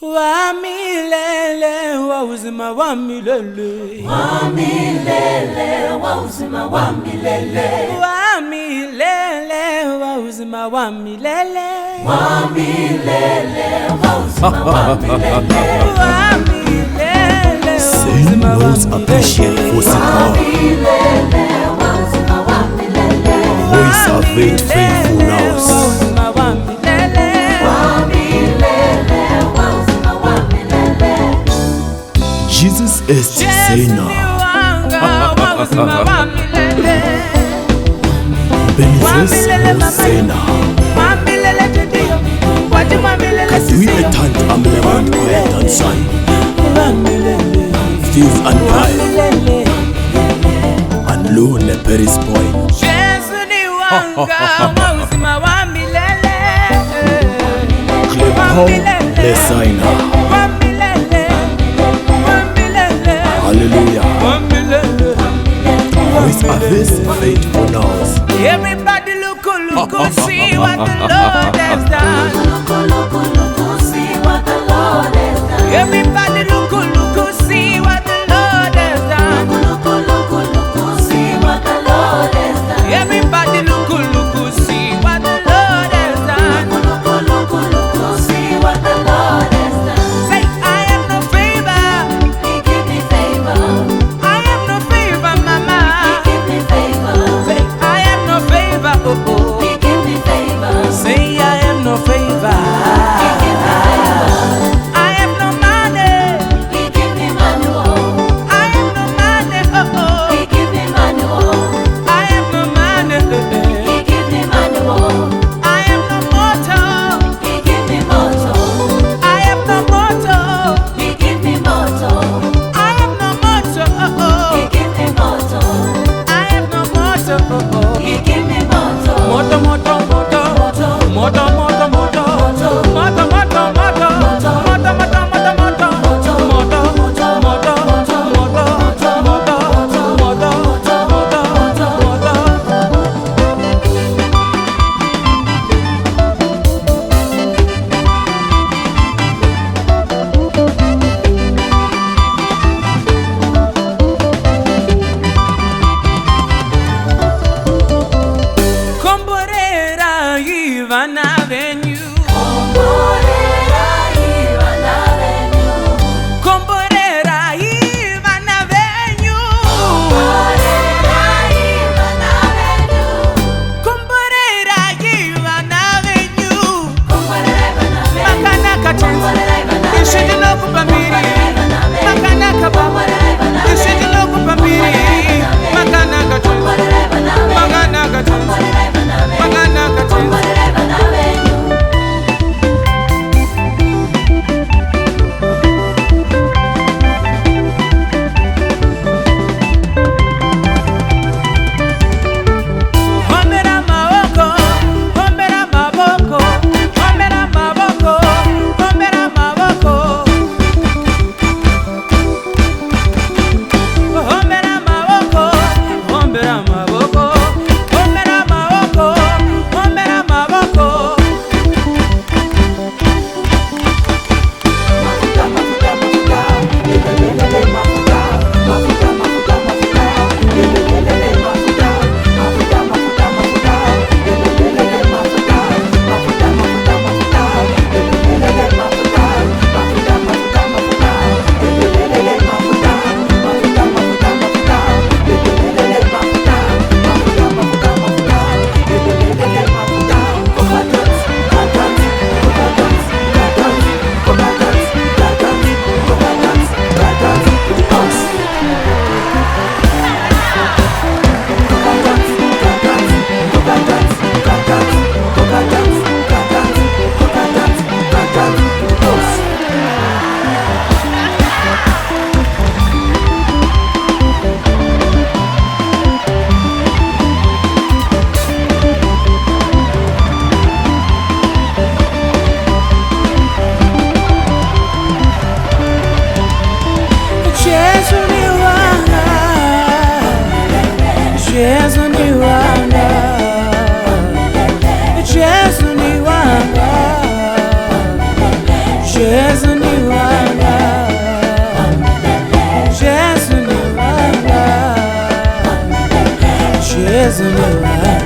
wa milele wa uzima wa milele, wa milele wa uzima wa milele, wa milele wa uzima wa milele, wa milele wa uzima wa milele, wa milele. Saying knows appreciate for support. Voice of it faithful now. Jesus is Sena. Benefits Sena. Kadui etant amlevan quiet and sun. Fuse and wild. And lone Paris boy. Clip home Lesina. Hallelujah. Voice of this faithful knows. Everybody look, see what the Lord has done. see what the Lord has done. Everybody look, see what the Lord has done. see what the Lord has done. Everybody look, see what the Lord has done. see what the Lord has done. Say, I have no favor. He give me favor. I have no favor, mama. He give me favor. Say, I have no favor. Oh, oh. He give me favor. Say, I have no favor. He give me favor. I have no money. He give me manual. I have no money. Oh, oh. He give me manual. I have no money. He give me manual. I have no motor. He give me motor. I have no motor. He give me motor. I have no motor. Oh, He oh. give me motor. I have no motor. Oh, oh. He give me motor. Motor, motor, motor. Motor, motor, motor. Motor, motor, motor. Motor, motor, motor, motor. Motor, motor, motor. Motor, motor, motor. Comborera Ivan Avenue. Comborera Ivan Avenue. Comborera Ivan Avenue. Makana katenzi. Ishidi no kupambiri. Makana kabamba. Ishidi no kupambiri. Makana katenzi. Makana katenzi. Makana katenzi. Hombera maboko, hombera maboko, hombera maboko, hombera maboko. Hombera maboko, hombera maboko, hombera maboko, hombera maboko. Jesus ni wanga, Jesus ni wanga, Jesus ni Yesu ni wa